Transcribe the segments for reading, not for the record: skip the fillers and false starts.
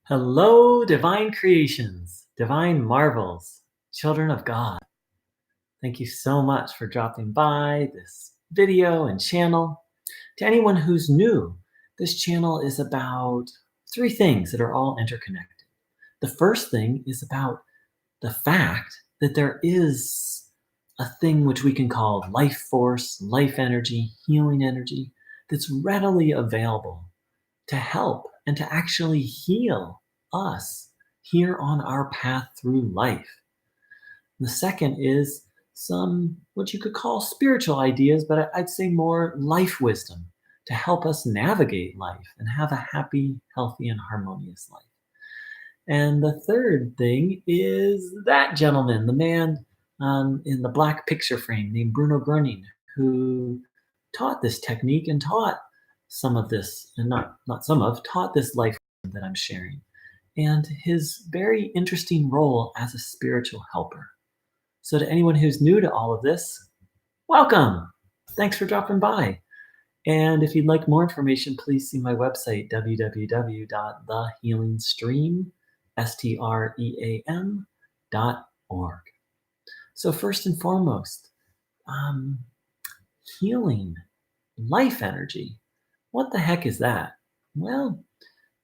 Hello, divine creations, divine marvels, children of God. Thank you so much for dropping by this video and channel. To anyone who's new, this channel is about three things that are all interconnected. The first thing is about the fact that there is a thing which we can call life force, life energy, healing energy that's readily available to help and to actually heal us here on our path through life. The second is some what you could call spiritual ideas, but I'd say more life wisdom to help us navigate life and have a happy, healthy, and harmonious life. And the third thing is that gentleman, the man in the black picture frame named Bruno Groening, who taught this technique and taught some of this, and not some of, taught this life that I'm sharing, and his very interesting role as a spiritual helper. So to anyone who's new to all of this, welcome. Thanks for dropping by. And if you'd like more information, please see my website, www.thehelingsstream.org. So first and foremost, healing, life energy. What the heck is that? Well,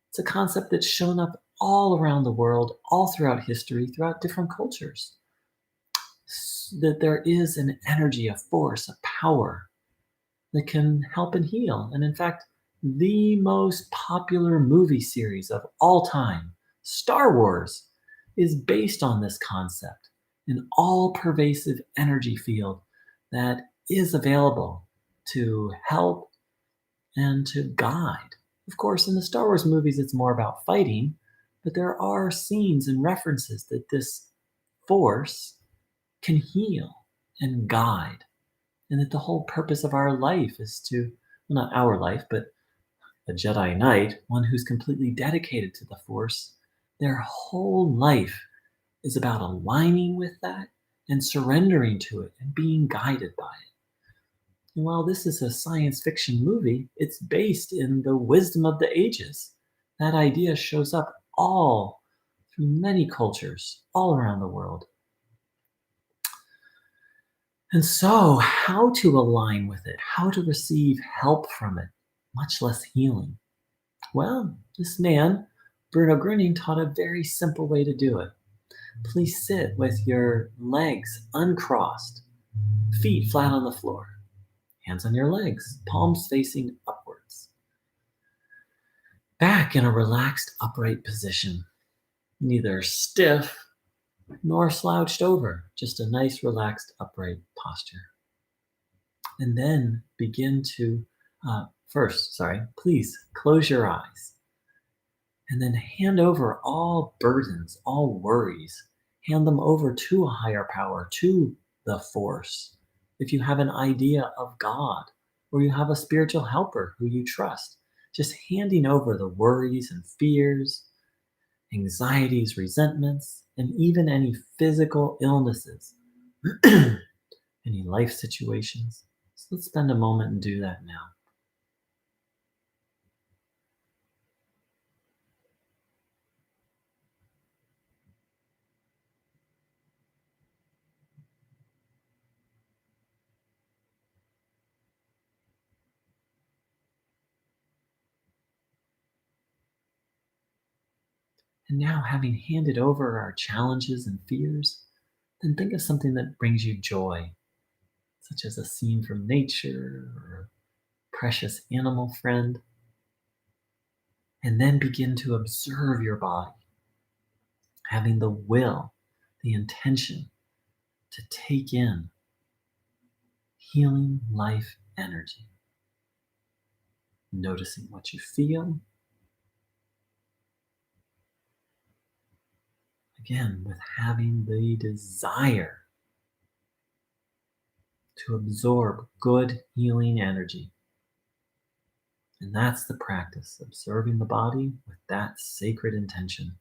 it's a concept that's shown up all around the world, all throughout history, throughout different cultures. That there is an energy, a force, a power that can help and heal. And in fact, the most popular movie series of all time, Star Wars, is based on this concept, an all-pervasive energy field that is available to help and to guide. Of course, in the Star Wars movies, it's more about fighting, but there are scenes and references that this force can heal and guide, and that the whole purpose of our life is to, well, not our life, but a Jedi Knight, one who's completely dedicated to the Force, their whole life is about aligning with that and surrendering to it and being guided by it. And while this is a science fiction movie, it's based in the wisdom of the ages. That idea shows up all through many cultures all around the world. And so, how to align with it, how to receive help from it, much less healing? Well, this man, Bruno Groening, taught a very simple way to do it. Please sit with your legs uncrossed, feet flat on the floor, hands on your legs, palms facing upwards. Back in a relaxed, upright position, neither stiff nor slouched over, just a nice, relaxed, upright posture. And then begin to, please close your eyes. And then hand over all burdens, all worries. Hand them over to a higher power, to the force. If you have an idea of God, or you have a spiritual helper who you trust, just handing over the worries and fears, anxieties, resentments, and even any physical illnesses, any life situations. So let's spend a moment and do that now. And now, having handed over our challenges and fears, then think of something that brings you joy, such as a scene from nature or a precious animal friend. And then begin to observe your body, having the will, the intention to take in healing life energy. Noticing what you feel. Again, with having the desire to absorb good healing energy. And that's the practice, observing the body with that sacred intention.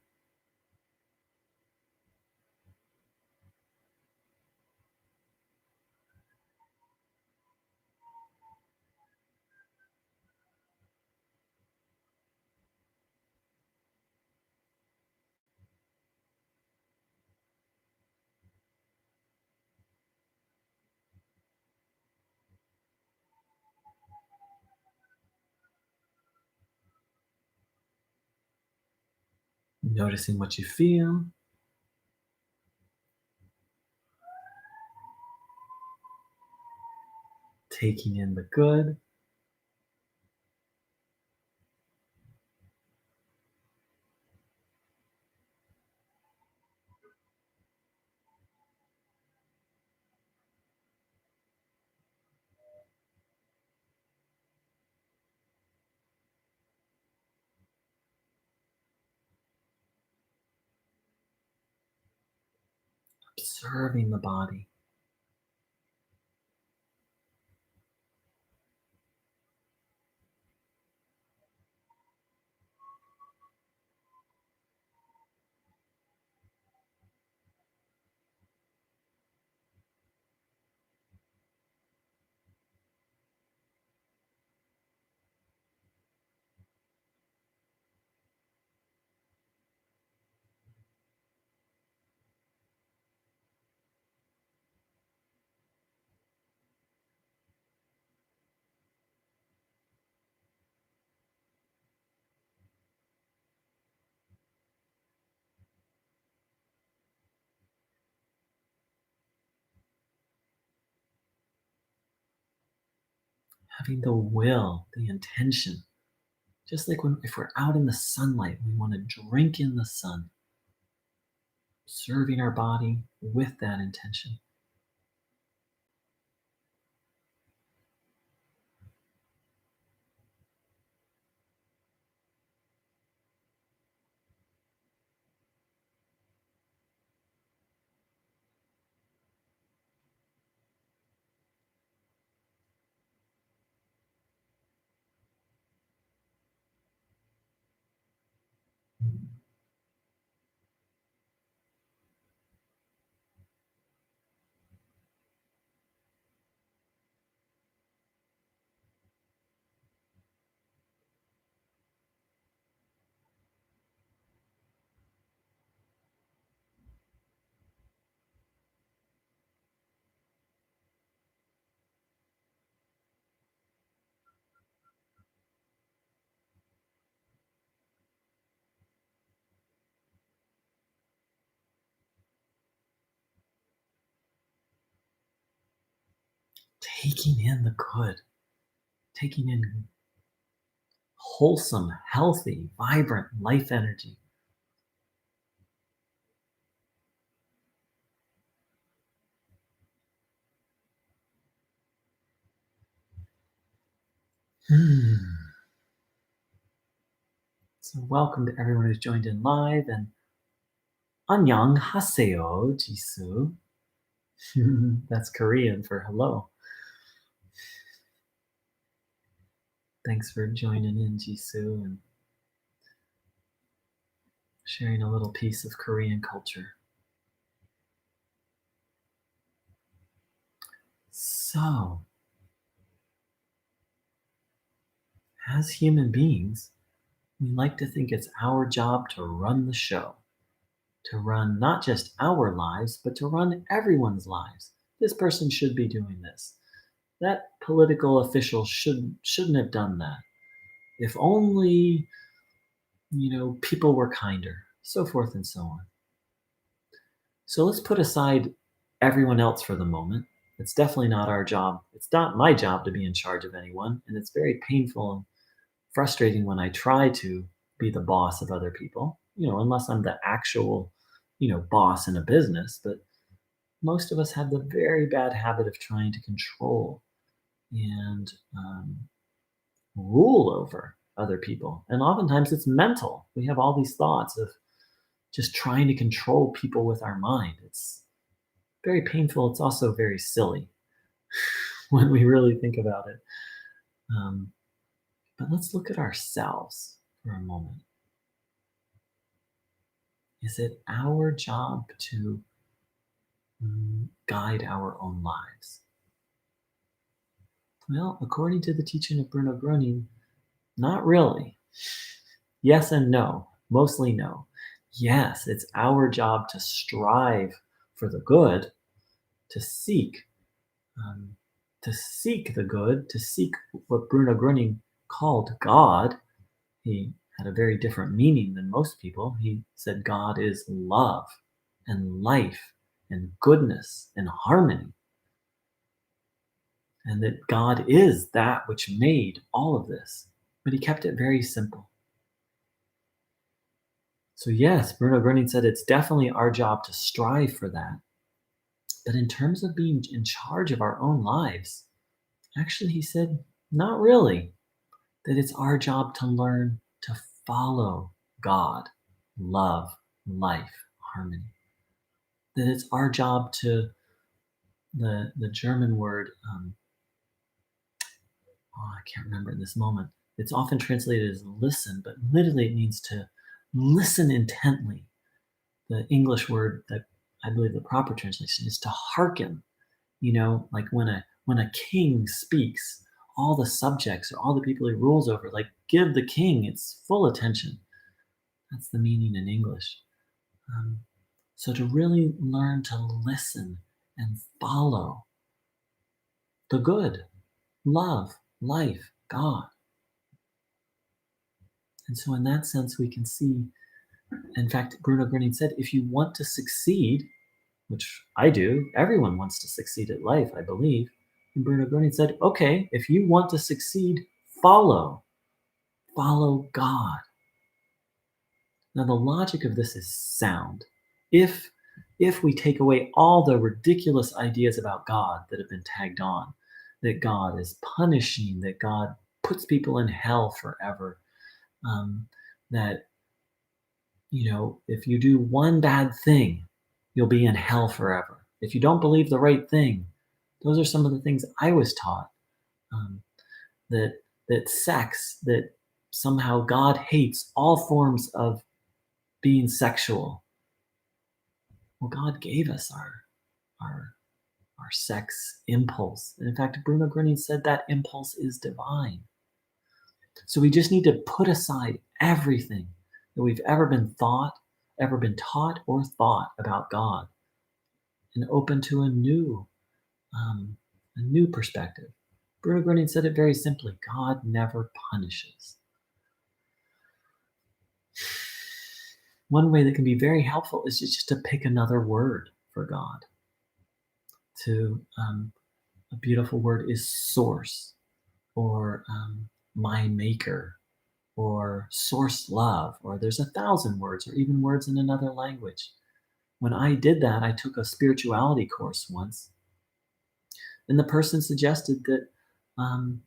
Noticing what you feel, taking in the good, observing the body. Having the will, the intention. Just like if we're out in the sunlight, we want to drink in the sun, serving our body with that intention. Taking in the good, taking in wholesome, healthy, vibrant life energy. Hmm. So, welcome to everyone who's joined in live and annyeong haseyo, Jisoo. That's Korean for hello. Thanks for joining in, Jisoo, and sharing a little piece of Korean culture. So, as human beings, we like to think it's our job to run the show, to run not just our lives, but to run everyone's lives. This person should be doing this. That political official shouldn't have done that. If only, people were kinder, so forth and so on. So let's put aside everyone else for the moment. It's definitely not our job. It's not my job to be in charge of anyone, and it's very painful and frustrating when I try to be the boss of other people, unless I'm the actual, boss in a business. But most of us have the very bad habit of trying to control and rule over other people. And oftentimes it's mental. We have all these thoughts of just trying to control people with our mind. It's very painful. It's also very silly when we really think about it. Um, but let's look at ourselves for a moment. Is it our job to guide our own lives? Well, according to the teaching of Bruno Groening, not really. Yes and no. Mostly no. Yes, it's our job to strive for the good, to seek, um, the good, to seek what Bruno Groening called God. He had a very different meaning than most people. He said God is love and life and goodness and harmony, and that God is that which made all of this. But he kept it very simple. So, yes, Bruno Groening said it's definitely our job to strive for that. But in terms of being in charge of our own lives, actually, he said, not really. That it's our job to learn to follow God, love, life, harmony. That it's our job to, the German word, I can't remember in this moment. It's often translated as listen, but literally it means to listen intently. The English word that I believe the proper translation is to hearken. Like when a king speaks, all the subjects or all the people he rules over, like give the king its full attention. That's the meaning in English. Um, so to really learn to listen and follow the good, love, life, God. And so in that sense, we can see, in fact, Bruno Groening said, if you want to succeed, which I do, everyone wants to succeed at life, I believe. And Bruno Groening said, okay, if you want to succeed, follow God. Now, the logic of this is sound. If we take away all the ridiculous ideas about God that have been tagged on, that God is punishing, that God puts people in hell forever, that if you do one bad thing, you'll be in hell forever. If you don't believe the right thing, those are some of the things I was taught. Um, that sex, that somehow God hates all forms of being sexual. Well, God gave us our sex impulse. And in fact, Bruno Groening said that impulse is divine. So we just need to put aside everything that we've ever been taught or thought about God, and open to a new perspective. Bruno Groening said it very simply: God never punishes. One way that can be very helpful is just to pick another word for God. A beautiful word is source, or my maker, or source love, or there's 1,000 words, or even words in another language. When I did that, I took a spirituality course once, and the person suggested that um,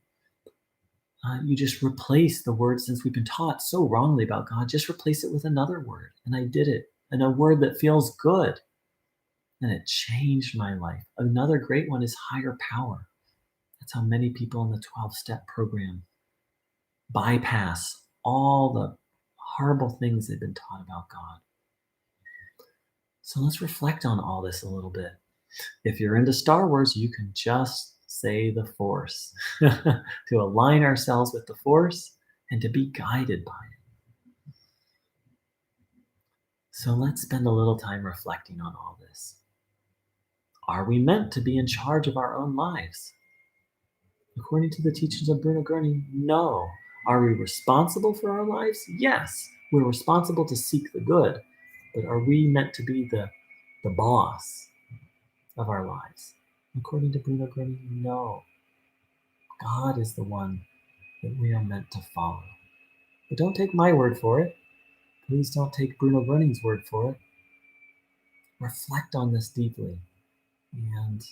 you just replace the word, since we've been taught so wrongly about God, just replace it with another word. And I did it, and a word that feels good. And it changed my life. Another great one is higher power. That's how many people in the 12-step program bypass all the horrible things they've been taught about God. So let's reflect on all this a little bit. If you're into Star Wars, you can just say the Force to align ourselves with the Force and to be guided by it. So let's spend a little time reflecting on all this. Are we meant to be in charge of our own lives? According to the teachings of Bruno Groening, no. Are we responsible for our lives? Yes. We're responsible to seek the good, but are we meant to be the boss of our lives? According to Bruno Groening, no. God is the one that we are meant to follow. But don't take my word for it. Please don't take Bruno Groening's word for it. Reflect on this deeply and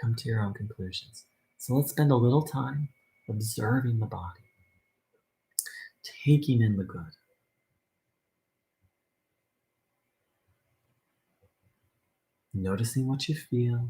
come to your own conclusions. So let's spend a little time observing the body, taking in the good. Noticing what you feel.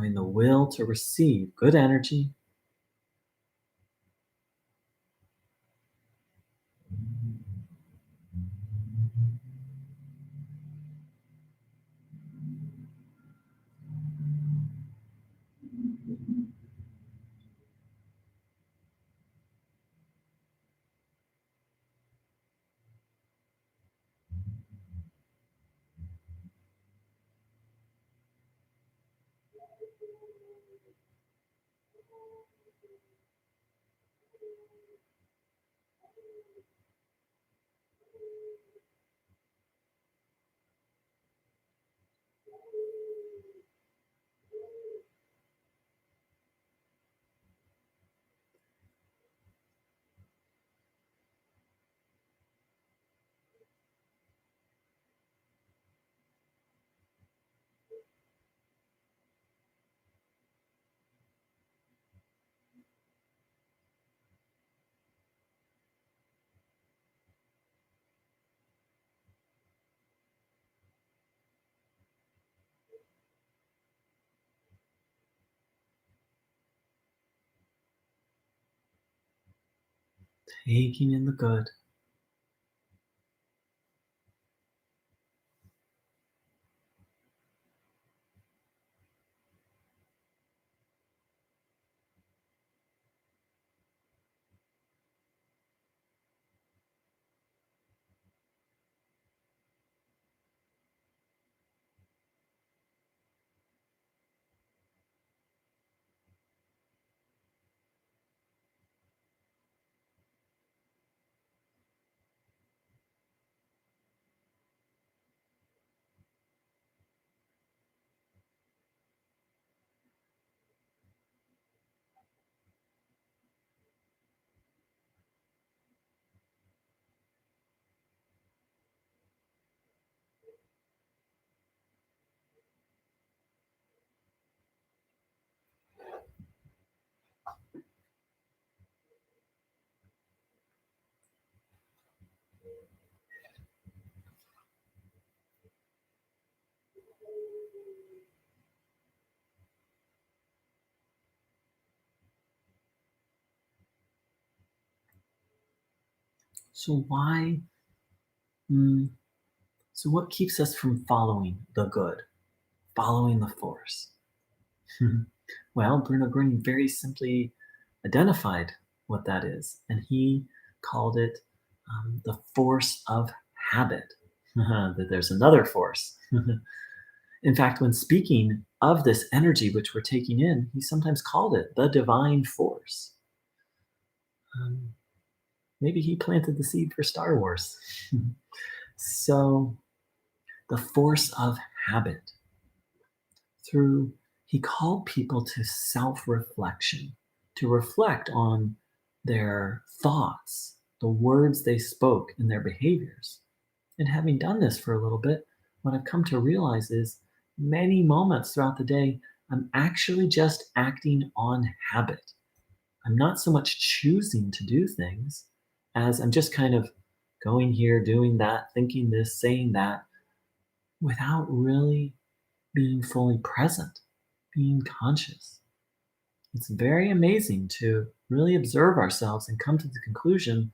having the will to receive good energy. Taking in the good. So why? mm, so what keeps us from following the good, following the force? Well, Bruno Groening very simply identified what that is, and he called it the force of habit. That there's another force. In fact, when speaking of this energy which we're taking in, he sometimes called it the divine force. Um, Maybe he planted the seed for Star Wars. So, the force of habit. Through, he called people to self reflection, to reflect on their thoughts, the words they spoke, and their behaviors. And having done this for a little bit, what I've come to realize is many moments throughout the day, I'm actually just acting on habit. I'm not so much choosing to do things as I'm just kind of going here, doing that, thinking this, saying that, without really being fully present, being conscious. It's very amazing to really observe ourselves and come to the conclusion,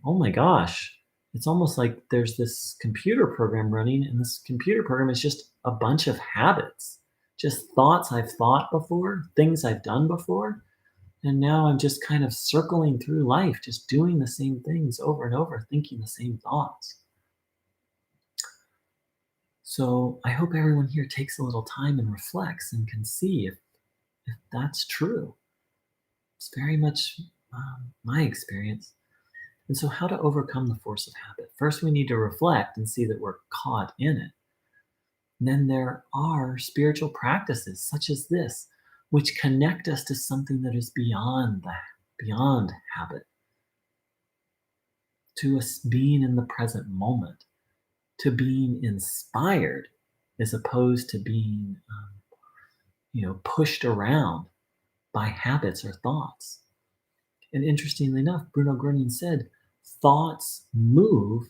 oh my gosh, it's almost like there's this computer program running, and this computer program is just a bunch of habits, just thoughts I've thought before, things I've done before. And now I'm just kind of circling through life, just doing the same things over and over, thinking the same thoughts. So I hope everyone here takes a little time and reflects and can see if that's true. It's very much my experience. And so, how to overcome the force of habit? First, we need to reflect and see that we're caught in it. And then there are spiritual practices such as this, which connect us to something that is beyond that, beyond habit, to us being in the present moment, to being inspired, as opposed to being, pushed around by habits or thoughts. And interestingly enough, Bruno Groening said, thoughts move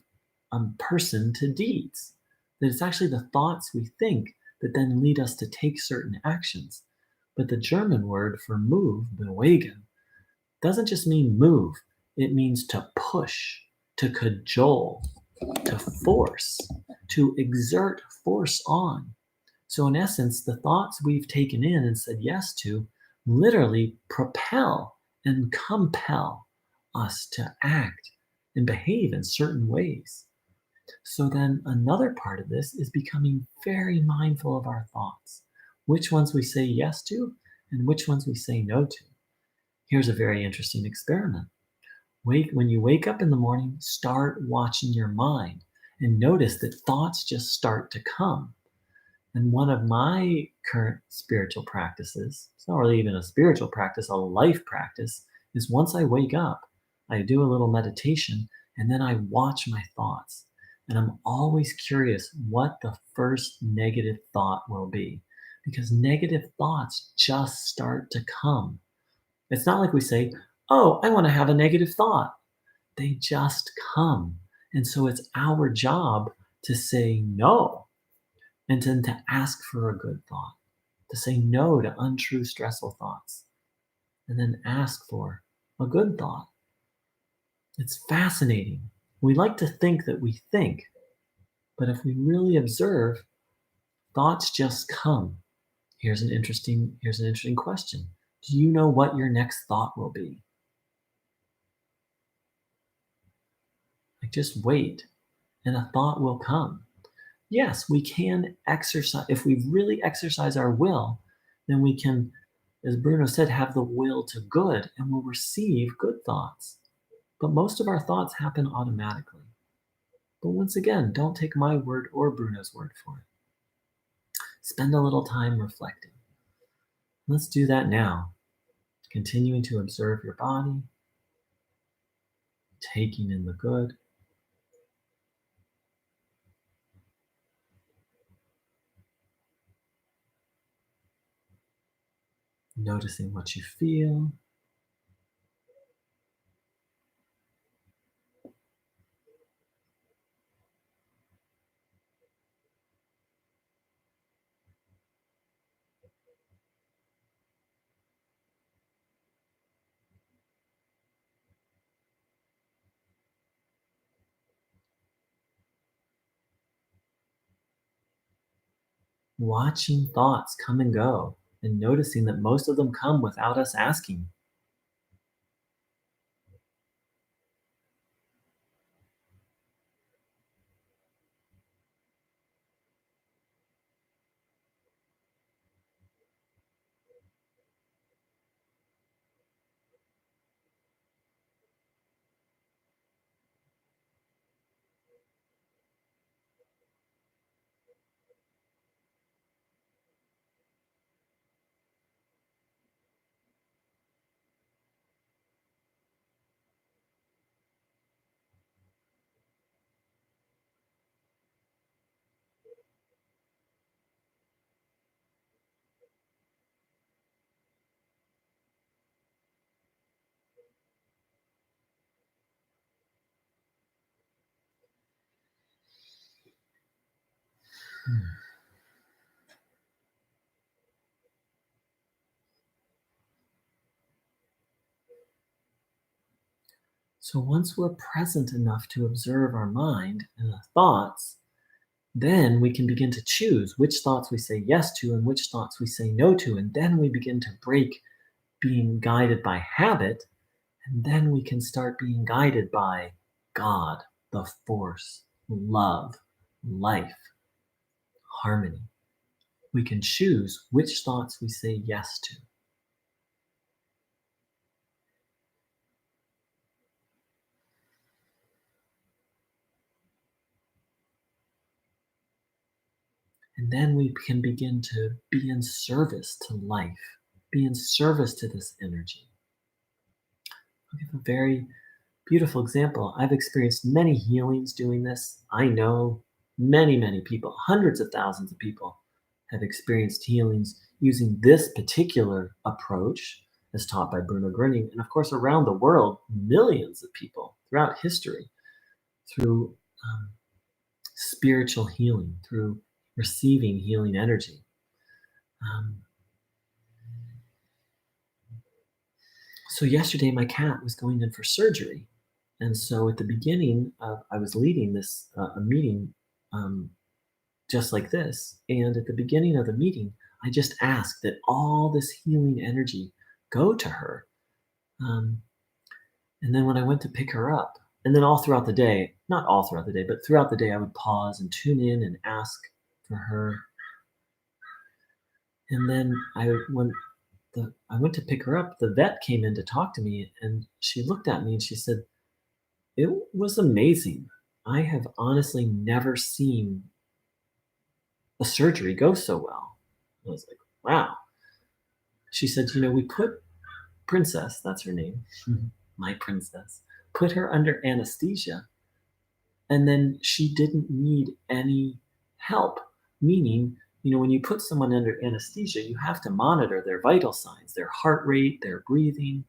a person to deeds. That it's actually the thoughts we think that then lead us to take certain actions. But the German word for move, bewegen, doesn't just mean move, it means to push, to cajole, to force, to exert force on. So, in essence, the thoughts we've taken in and said yes to literally propel and compel us to act and behave in certain ways. So, then another part of this is becoming very mindful of our thoughts, which ones we say yes to and which ones we say no to. Here's a very interesting experiment. When you wake up in the morning, start watching your mind and notice that thoughts just start to come. And one of my current spiritual practices, it's not really even a spiritual practice, a life practice, is once I wake up, I do a little meditation and then I watch my thoughts. And I'm always curious what the first negative thought will be because negative thoughts just start to come. It's not like we say, oh, I want to have a negative thought. They just come. And so it's our job to say no and then to ask for a good thought, to say no to untrue, stressful thoughts, and then ask for a good thought. It's fascinating. We like to think that we think, but if we really observe, thoughts just come. Here's an interesting question. Do you know what your next thought will be? Like just wait and a thought will come. Yes, we can exercise. If we really exercise our will, then we can, as Bruno said, have the will to good and we'll receive good thoughts. But most of our thoughts happen automatically. But once again, don't take my word or Bruno's word for it. Spend a little time reflecting. Let's do that now. Continuing to observe your body, taking in the good. Noticing what you feel. Watching thoughts come and go and noticing that most of them come without us asking. Hmm. So once we're present enough to observe our mind and the thoughts, then we can begin to choose which thoughts we say yes to and which thoughts we say no to. And then we begin to break being guided by habit. And then we can start being guided by God, the force, love, life, harmony. We can choose which thoughts we say yes to. And then we can begin to be in service to life, be in service to this energy. I'll give a very beautiful example. I've experienced many healings doing this. I know many people, hundreds of thousands of people have experienced healings using this particular approach as taught by Bruno Groening. And of course, around the world, millions of people throughout history through spiritual healing, through receiving healing energy. Um, so yesterday, my cat was going in for surgery. And so at the beginning, I was leading this a meeting um, just like this. And at the beginning of the meeting, I just asked that all this healing energy go to her. Um, and then when I went to pick her up, and then all throughout the day, not all throughout the day, but throughout the day, I would pause and tune in and ask for her. And then when I went to pick her up, the vet came in to talk to me, and she looked at me and she said, "It was amazing. I have honestly never seen a surgery go so well." I was like, "Wow." She said, "We put Princess, that's her name, my princess, put her under anesthesia, and then she didn't need any help." Meaning, when you put someone under anesthesia, you have to monitor their vital signs, their heart rate, their breathing,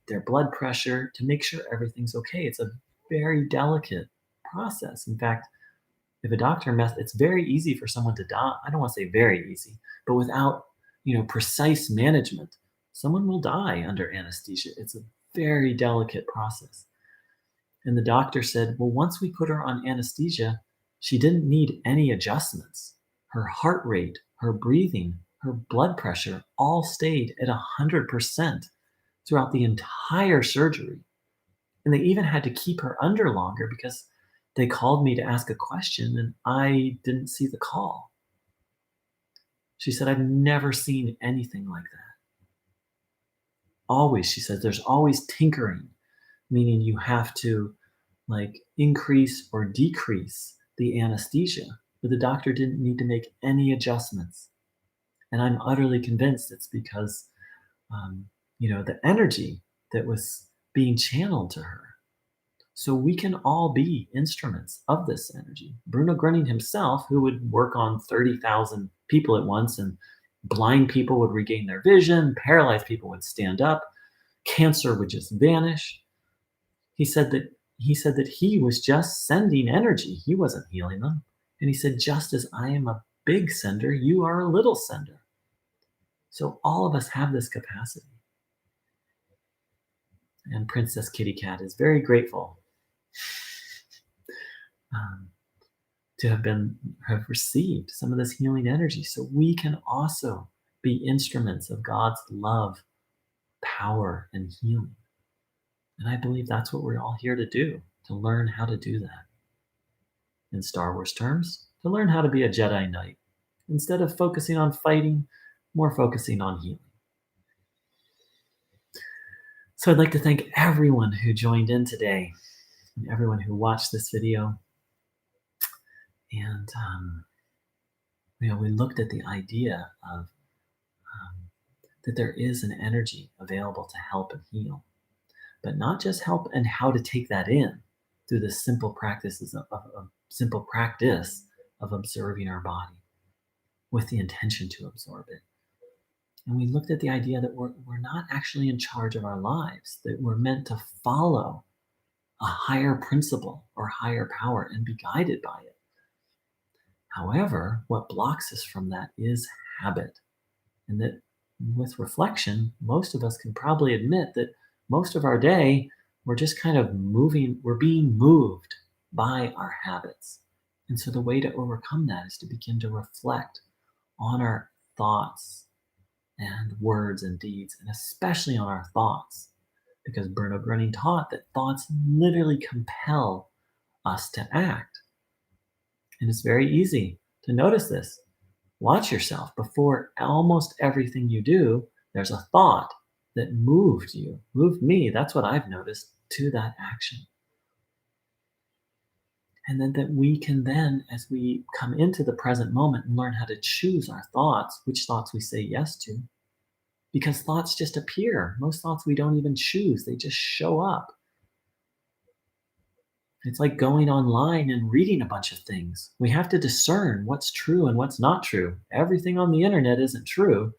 their blood pressure to make sure everything's okay. It's a very delicate process. In fact, if a doctor it's very easy for someone to die. I don't want to say very easy, but without, precise management, someone will die under anesthesia. It's a very delicate process. And the doctor said, well, once we put her on anesthesia, she didn't need any adjustments. Her heart rate, her breathing, her blood pressure all stayed at 100% throughout the entire surgery. And they even had to keep her under longer because they called me to ask a question and I didn't see the call. She said, I've never seen anything like that. Always, she said, there's always tinkering, meaning you have to increase or decrease the anesthesia, but the doctor didn't need to make any adjustments. And I'm utterly convinced it's because, the energy that was being channeled to her. So we can all be instruments of this energy. Bruno Groening himself, who would work on 30,000 people at once, and blind people would regain their vision, paralyzed people would stand up, cancer would just vanish. He said that he was just sending energy. He wasn't healing them. And he said, just as I am a big sender, you are a little sender. So all of us have this capacity. And Princess Kitty Cat is very grateful to have received some of this healing energy, so we can also be instruments of God's love, power, and healing. And I believe that's what we're all here to do, to learn how to do that. In Star Wars terms, to learn how to be a Jedi Knight. Instead of focusing on fighting, more focusing on healing. So I'd like to thank everyone who joined in today and everyone who watched this video. And, we looked at the idea of that there is an energy available to help and heal, but not just help and how to take that in through the simple practices of simple practice of observing our body with the intention to absorb it. And we looked at the idea that we're not actually in charge of our lives, that we're meant to follow a higher principle or higher power and be guided by it. However, what blocks us from that is habit. And that with reflection, most of us can probably admit that most of our day, we're just kind of we're being moved by our habits. And so the way to overcome that is to begin to reflect on our thoughts and words and deeds, and especially on our thoughts, because Bruno Groening taught that thoughts literally compel us to act. And it's very easy to notice this. Watch yourself. Before almost everything you do, there's a thought that moved me. That's what I've noticed, to that action. And then that we can then, as we come into the present moment, and learn how to choose our thoughts, which thoughts we say yes to, because thoughts just appear. Most thoughts we don't even choose, they just show up. It's like going online and reading a bunch of things. We have to discern what's true and what's not true. Everything on the internet isn't true,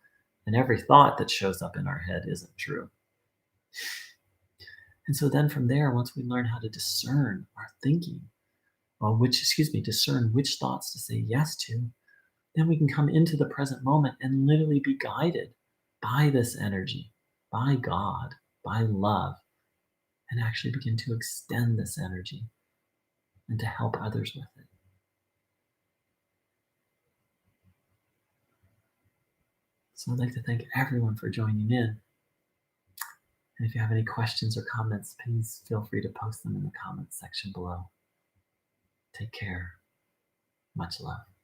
and every thought that shows up in our head isn't true. And so then from there, once we learn how to discern our thinking, discern which thoughts to say yes to, then we can come into the present moment and literally be guided by this energy, by God, by love, and actually begin to extend this energy and to help others with it. So I'd like to thank everyone for joining in. And if you have any questions or comments, please feel free to post them in the comments section below. Take care. Much love.